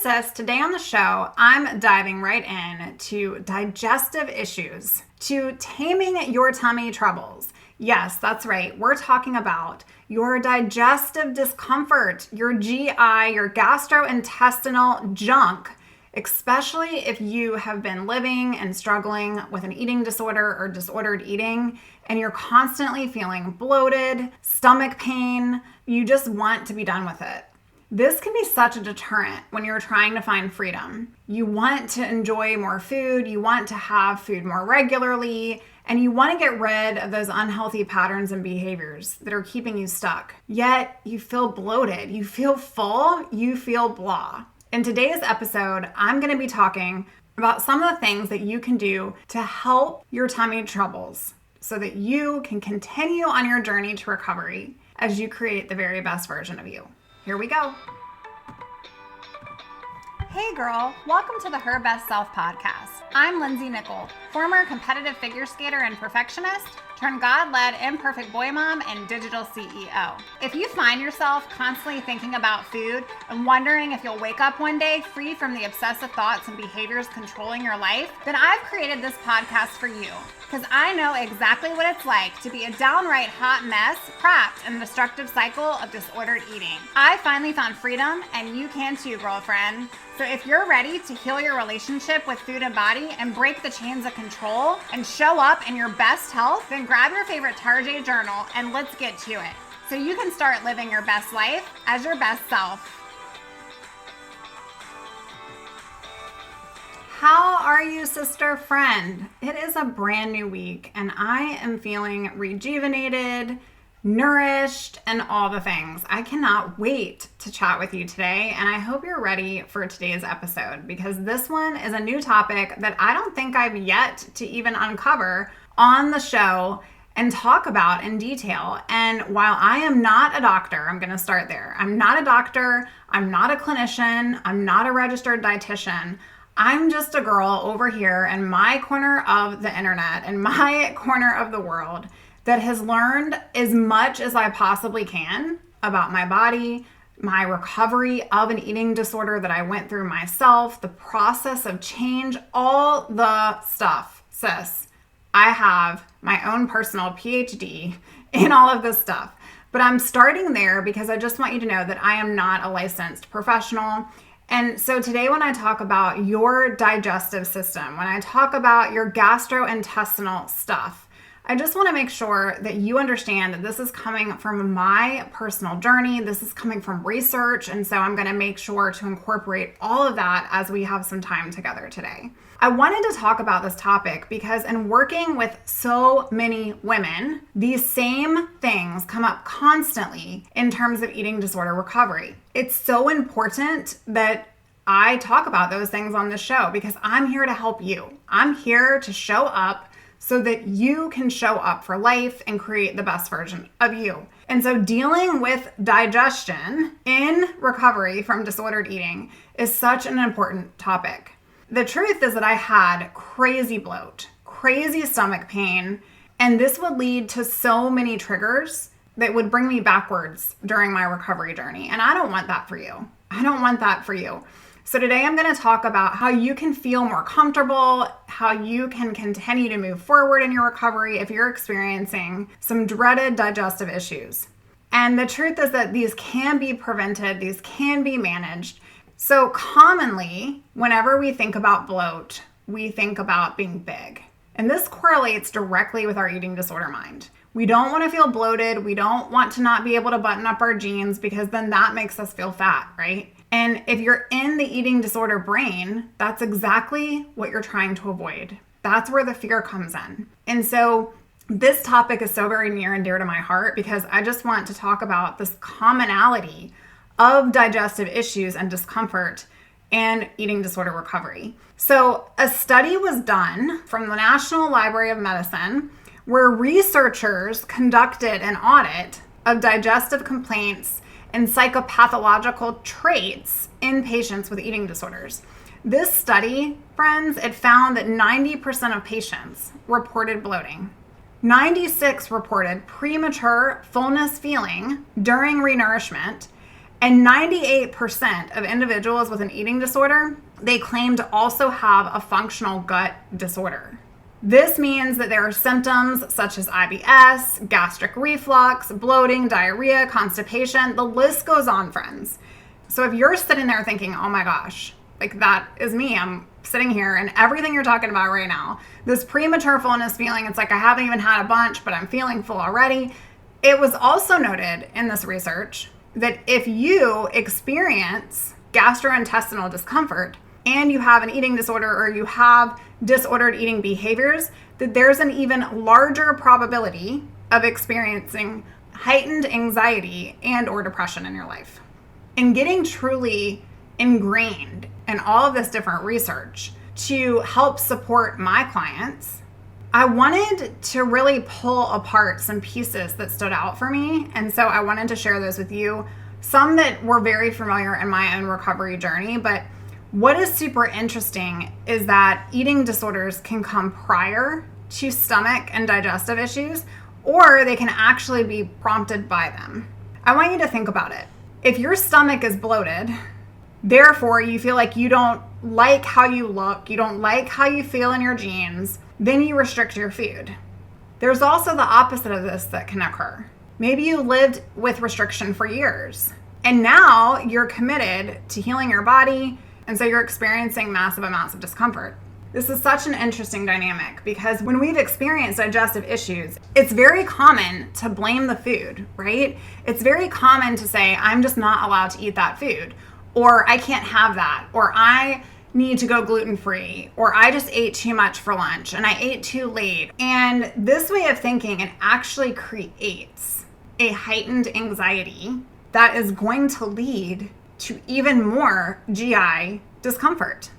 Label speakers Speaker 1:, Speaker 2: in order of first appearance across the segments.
Speaker 1: sis. Today on the show, I'm diving right in to digestive issues, to taming your tummy troubles. Yes, that's right. We're talking about your digestive discomfort, your GI, your gastrointestinal junk, especially if you have been living and struggling with an eating disorder or disordered eating, and you're constantly feeling bloated, stomach pain. You just want to be done with it. This can be such a deterrent when you're trying to find freedom. You want to enjoy more food, you want to have food more regularly, and you want to get rid of those unhealthy patterns and behaviors that are keeping you stuck. Yet you feel bloated, you feel full, you feel blah. In today's episode, I'm going to be talking about some of the things that you can do to help your tummy troubles so that you can continue on your journey to recovery as you create the very best version of you. Here we go. Hey girl, welcome to the Her Best Self podcast. I'm Lindsay Nickel, former competitive figure skater and perfectionist, turned God-led imperfect boy mom and digital CEO. If you find yourself constantly thinking about food and wondering if you'll wake up one day free from the obsessive thoughts and behaviors controlling your life, then I've created this podcast for you because I know exactly what it's like to be a downright hot mess trapped in a destructive cycle of disordered eating. I finally found freedom, and you can too, girlfriend. So if you're ready to heal your relationship with food and body and break the chains of control and show up in your best health, then grab your favorite Tarjay journal and let's get to it so you can start living your best life as your best self. How are you, sister friend? It is a brand new week and I am feeling rejuvenated, nourished, and all the things. I cannot wait to chat with you today, and I hope you're ready for today's episode because this one is a new topic that I don't think I've yet to even uncover on the show and talk about in detail. And while I am not a doctor, I'm going to start there. I'm not a doctor. I'm not a clinician. I'm not a registered dietitian. I'm just a girl over here in my corner of the internet, in my corner of the world, that has learned as much as I possibly can about my body, my recovery of an eating disorder that I went through myself, the process of change, all the stuff, sis. I have my own personal PhD in all of this stuff. But I'm starting there because I just want you to know that I am not a licensed professional. And so today when I talk about your digestive system, when I talk about your gastrointestinal stuff, I just want to make sure that you understand that this is coming from my personal journey. This is coming from research. And so I'm going to make sure to incorporate all of that as we have some time together today. I wanted to talk about this topic because in working with so many women, these same things come up constantly in terms of eating disorder recovery. It's so important that I talk about those things on this show because I'm here to help you. I'm here to show up so that you can show up for life and create the best version of you. And so dealing with digestion in recovery from disordered eating is such an important topic. The truth is that I had crazy bloat, crazy stomach pain, and this would lead to so many triggers that would bring me backwards during my recovery journey. And I don't want that for you. I don't want that for you. So today I'm going to talk about how you can feel more comfortable, how you can continue to move forward in your recovery if you're experiencing some dreaded digestive issues. And the truth is that these can be prevented, these can be managed. So commonly, whenever we think about bloat, we think about being big. And this correlates directly with our eating disorder mind. We don't want to feel bloated. We don't want to not be able to button up our jeans because then that makes us feel fat, right? And if you're in the eating disorder brain, that's exactly what you're trying to avoid. That's where the fear comes in. And so this topic is so very near and dear to my heart because I just want to talk about this commonality of digestive issues and discomfort and eating disorder recovery. So a study was done from the National Library of Medicine where researchers conducted an audit of digestive complaints and psychopathological traits in patients with eating disorders. This study, friends, it found that 90% of patients reported bloating. 96 reported premature fullness feeling during renourishment, And 98% of individuals with an eating disorder, they claim to also have a functional gut disorder. This means that there are symptoms such as IBS, gastric reflux, bloating, diarrhea, constipation. The list goes on, friends. So if you're sitting there thinking, oh my gosh, like that is me, I'm sitting here and everything you're talking about right now, this premature fullness feeling, it's like I haven't even had a bunch, but I'm feeling full already. It was also noted in this research that if you experience gastrointestinal discomfort and you have an eating disorder or you have disordered eating behaviors, that there's an even larger probability of experiencing heightened anxiety and or depression in your life. And getting truly ingrained in all of this different research to help support my clients, I wanted to really pull apart some pieces that stood out for me. And so I wanted to share those with you. Some that were very familiar in my own recovery journey, but what is super interesting is that eating disorders can come prior to stomach and digestive issues, or they can actually be prompted by them. I want you to think about it. If your stomach is bloated, therefore you feel like you don't like how you look, you don't like how you feel in your jeans, then you restrict your food. There's also the opposite of this that can occur. Maybe you lived with restriction for years, and now you're committed to healing your body, and so you're experiencing massive amounts of discomfort. This is such an interesting dynamic because when we've experienced digestive issues, it's very common to blame the food, right? It's very common to say, I'm just not allowed to eat that food, or I can't have that, or I need to go gluten-free, or I just ate too much for lunch and I ate too late. And this way of thinking, it actually creates a heightened anxiety that is going to lead to even more GI discomfort.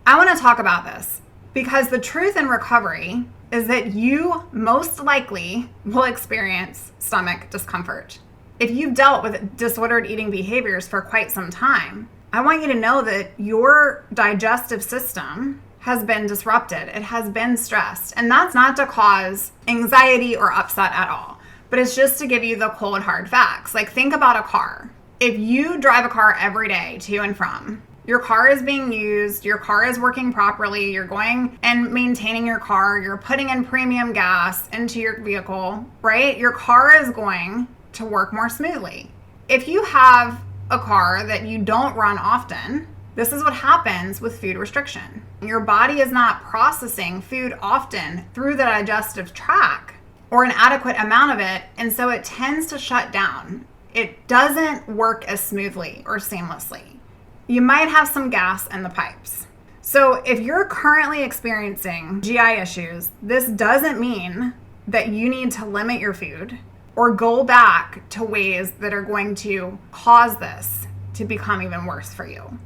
Speaker 1: I want to talk about this because the truth in recovery is that you most likely will experience stomach discomfort. If you've dealt with disordered eating behaviors for quite some time, I want you to know that your digestive system has been disrupted. It has been stressed. And that's not to cause anxiety or upset at all, but it's just to give you the cold hard facts. Like, think about a car. If you drive a car every day to and from, your car is being used, your car is working properly, you're going and maintaining your car, you're putting in premium gas into your vehicle, right? Your car is going to work more smoothly. If you have a car that you don't run often, this is what happens with food restriction. Your body is not processing food often through the digestive tract or an adequate amount of it, and so it tends to shut down. It doesn't work as smoothly or seamlessly. You might have some gas in the pipes. So if you're currently experiencing GI issues, this doesn't mean that you need to limit your food or go back to ways that are going to cause this to become even worse for you.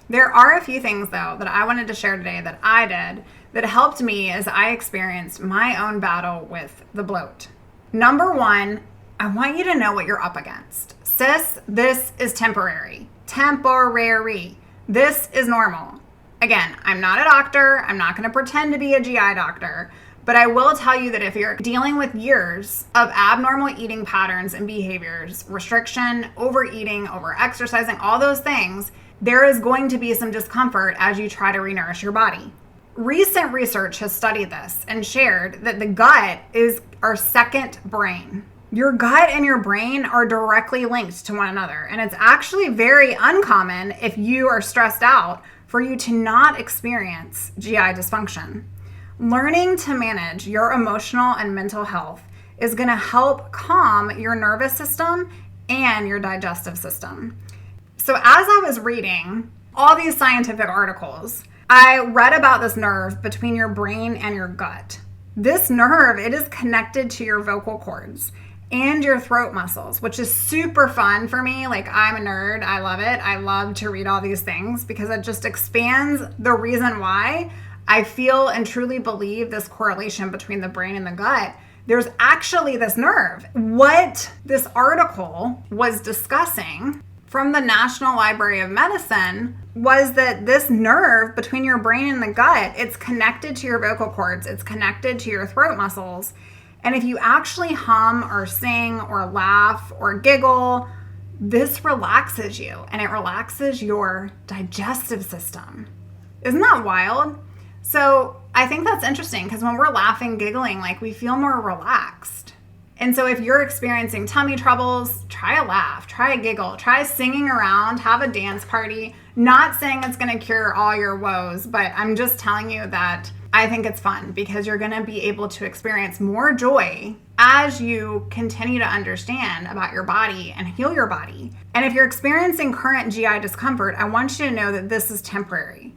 Speaker 1: There are a few things, though, that I wanted to share today that I did that helped me as I experienced my own battle with the bloat. Number one, I want you to know what you're up against. Sis, this is temporary. Temporary. This is normal. Again, I'm not a doctor. I'm not going to pretend to be a GI doctor. But I will tell you that if you're dealing with years of abnormal eating patterns and behaviors, restriction, overeating, overexercising, all those things, there is going to be some discomfort as you try to renourish your body. Recent research has studied this and shared that the gut is our second brain. Your gut and your brain are directly linked to one another, and it's actually very uncommon if you are stressed out for you to not experience GI dysfunction. Learning to manage your emotional and mental health is going to help calm your nervous system and your digestive system. So as I was reading all these scientific articles, I read about this nerve between your brain and your gut. This nerve, it is connected to your vocal cords and your throat muscles, which is super fun for me. Like, I'm a nerd. I love it. I love to read all these things because it just expands the reason why I feel and truly believe this correlation between the brain and the gut. There's actually this nerve. What this article was discussing from the National Library of Medicine was that this nerve between your brain and the gut, it's connected to your vocal cords, it's connected to your throat muscles. And if you actually hum or sing or laugh or giggle, This relaxes you and it relaxes your digestive system. Isn't that wild? So I think that's interesting because when we're laughing, giggling, like we feel more relaxed. And so if you're experiencing tummy troubles, try a laugh, try a giggle, try singing around, have a dance party. Not saying it's going to cure all your woes, but I'm just telling you that I think it's fun because you're going to be able to experience more joy as you continue to understand about your body and heal your body. And if you're experiencing current GI discomfort, I want you to know that this is temporary.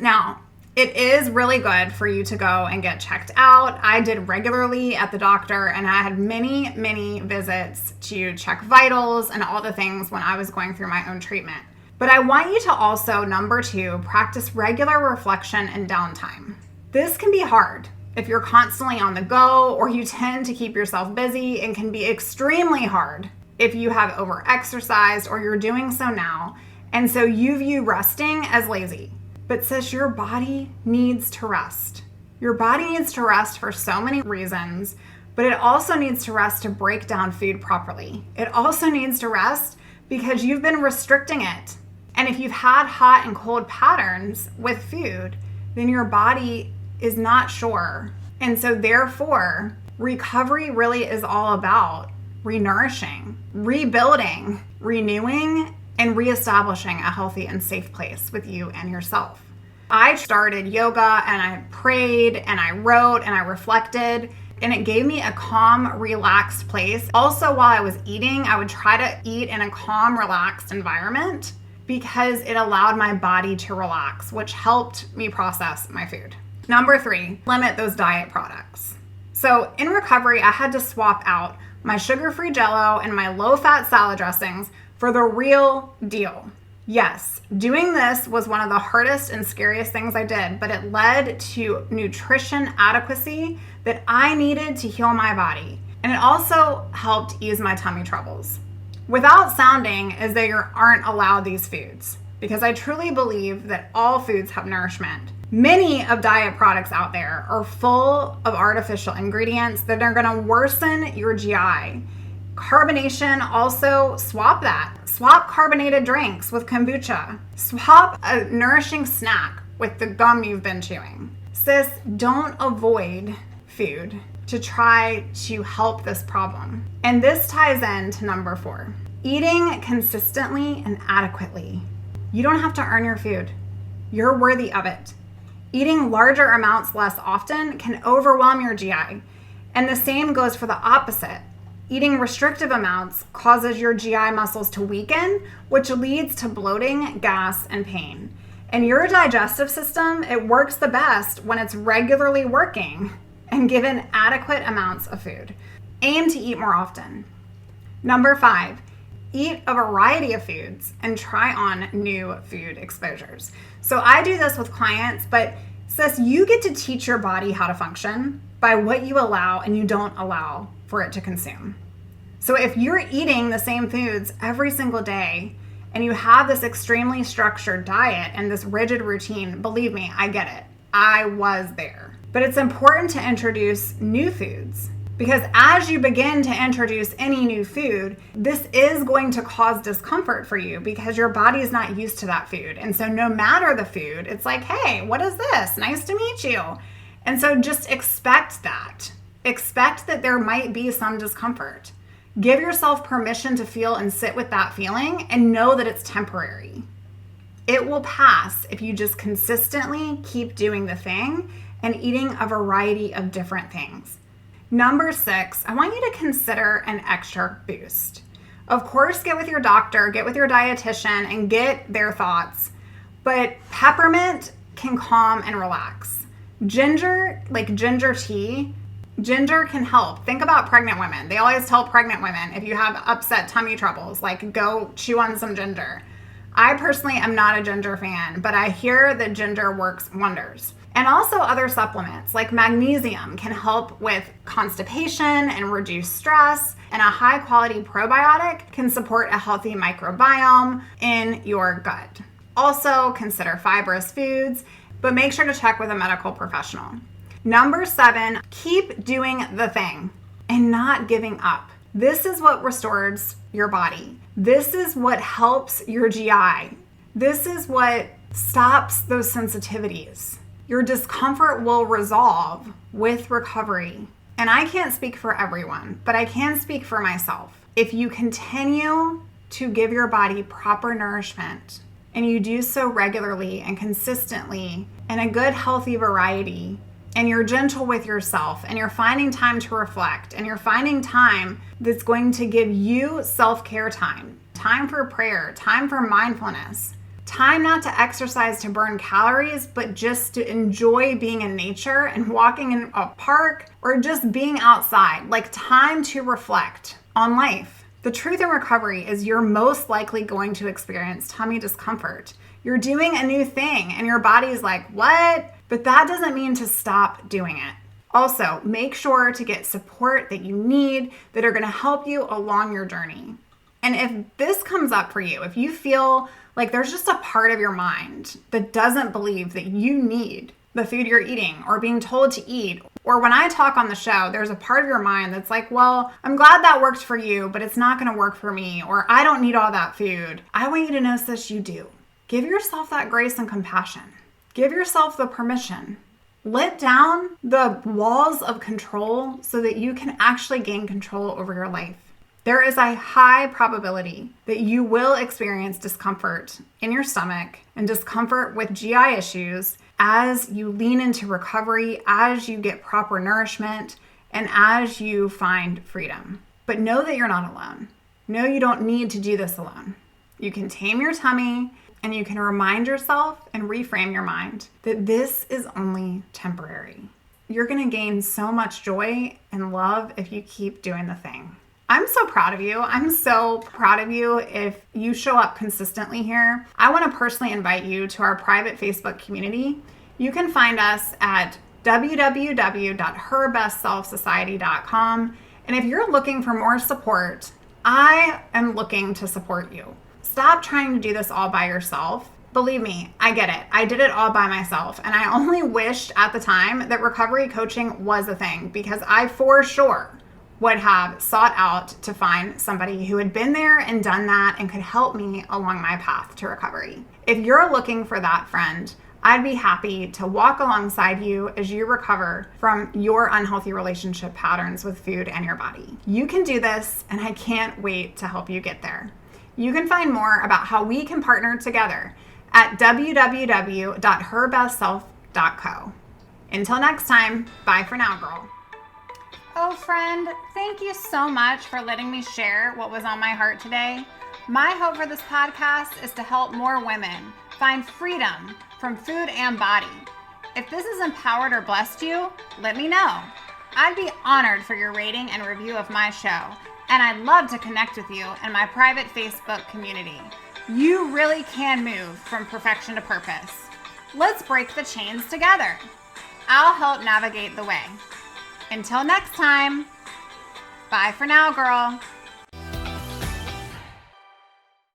Speaker 1: Now, it is really good for you to go and get checked out. I did regularly at the doctor, and I had many, many visits to check vitals and all the things when I was going through my own treatment. But I want you to also, number 2, practice regular reflection and downtime. This can be hard if you're constantly on the go or you tend to keep yourself busy, and can be extremely hard if you have over-exercised or you're doing so now. And so you view resting as lazy. But sis, your body needs to rest. Your body needs to rest for so many reasons, but it also needs to rest to break down food properly. It also needs to rest because you've been restricting it. And if you've had hot and cold patterns with food, then your body is not sure. And so therefore, recovery really is all about renourishing, rebuilding, renewing, and reestablishing a healthy and safe place with you and yourself. I started yoga and I prayed and I wrote and I reflected, and it gave me a calm, relaxed place. Also, while I was eating, I would try to eat in a calm, relaxed environment because it allowed my body to relax, which helped me process my food. Number 3, limit those diet products. So in recovery, I had to swap out my sugar-free Jell-O and my low-fat salad dressings for the real deal. Yes, doing this was one of the hardest and scariest things I did, but it led to nutrition adequacy that I needed to heal my body. And it also helped ease my tummy troubles. Without sounding as though you aren't allowed these foods, because I truly believe that all foods have nourishment. Many of diet products out there are full of artificial ingredients that are going to worsen your GI. Carbonation, also swap that. Swap carbonated drinks with kombucha. Swap a nourishing snack with the gum you've been chewing. Sis, don't avoid food to try to help this problem. And this ties into number 4. Eating consistently and adequately. You don't have to earn your food. You're worthy of it. Eating larger amounts less often can overwhelm your GI. And the same goes for the opposite. Eating restrictive amounts causes your GI muscles to weaken, which leads to bloating, gas, and pain. And your digestive system, it works the best when it's regularly working and given adequate amounts of food. Aim to eat more often. Number 5, eat a variety of foods and try on new food exposures. So I do this with clients, but sis, you get to teach your body how to function by what you allow and you don't allow for it to consume. So if you're eating the same foods every single day and you have this extremely structured diet and this rigid routine, believe me, I get it. I was there. But it's important to introduce new foods because as you begin to introduce any new food, this is going to cause discomfort for you because your body is not used to that food. And so no matter the food, it's like, hey, what is this? Nice to meet you. And so just expect that. Expect that there might be some discomfort. Give yourself permission to feel and sit with that feeling and know that it's temporary. It will pass if you just consistently keep doing the thing and eating a variety of different things. Number 6, I want you to consider an extra boost. Of course, get with your doctor, get with your dietitian, and get their thoughts. But peppermint can calm and relax. Ginger, like ginger tea, ginger can help. Think about pregnant women. They always tell pregnant women, if you have upset tummy troubles, like go chew on some ginger. I personally am not a ginger fan, but I hear that ginger works wonders. And also other supplements like magnesium can help with constipation and reduce stress, and a high quality probiotic can support a healthy microbiome in your gut. Also consider fibrous foods, but make sure to check with a medical professional. Number 7, keep doing the thing and not giving up. This is what restores your body. This is what helps your GI. This is what stops those sensitivities. Your discomfort will resolve with recovery. And I can't speak for everyone, but I can speak for myself. If you continue to give your body proper nourishment, and you do so regularly and consistently in a good, healthy variety, and you're gentle with yourself, and you're finding time to reflect, and you're finding time that's going to give you self-care time for prayer, time for mindfulness, time not to exercise to burn calories, but just to enjoy being in nature and walking in a park or just being outside, like time to reflect on life. The truth in recovery is you're most likely going to experience tummy discomfort. You're doing a new thing and your body's like, what? But that doesn't mean to stop doing it. Also, make sure to get support that you need that are going to help you along your journey. And if this comes up for you, if you feel like there's just a part of your mind that doesn't believe that you need the food you're eating or being told to eat, or when I talk on the show, there's a part of your mind that's like, well, I'm glad that worked for you, but it's not going to work for me, or I don't need all that food. I want you to know this, you do. Give yourself that grace and compassion. Give yourself the permission. Let down the walls of control so that you can actually gain control over your life. There is a high probability that you will experience discomfort in your stomach and discomfort with GI issues as you lean into recovery, as you get proper nourishment, and as you find freedom. But know that you're not alone. Know you don't need to do this alone. You can tame your tummy, and you can remind yourself and reframe your mind that this is only temporary. You're going to gain so much joy and love if you keep doing the thing. I'm so proud of you. I'm so proud of you if you show up consistently here. I want to personally invite you to our private Facebook community. You can find us at www.herbestselfsociety.com. And if you're looking for more support, I am looking to support you. Stop trying to do this all by yourself. Believe me, I get it. I did it all by myself. And I only wished at the time that recovery coaching was a thing, because I for sure would have sought out to find somebody who had been there and done that and could help me along my path to recovery. If you're looking for that friend, I'd be happy to walk alongside you as you recover from your unhealthy relationship patterns with food and your body. You can do this, and I can't wait to help you get there. You can find more about how we can partner together at www.herbestself.co. Until next time, bye for now, girl. Oh, friend, thank you so much for letting me share what was on my heart today. My hope for this podcast is to help more women find freedom from food and body. If this has empowered or blessed you, let me know. I'd be honored for your rating and review of my show, and I'd love to connect with you in my private Facebook community. You really can move from perfection to purpose. Let's break the chains together. I'll help navigate the way. Until next time, bye for now, girl.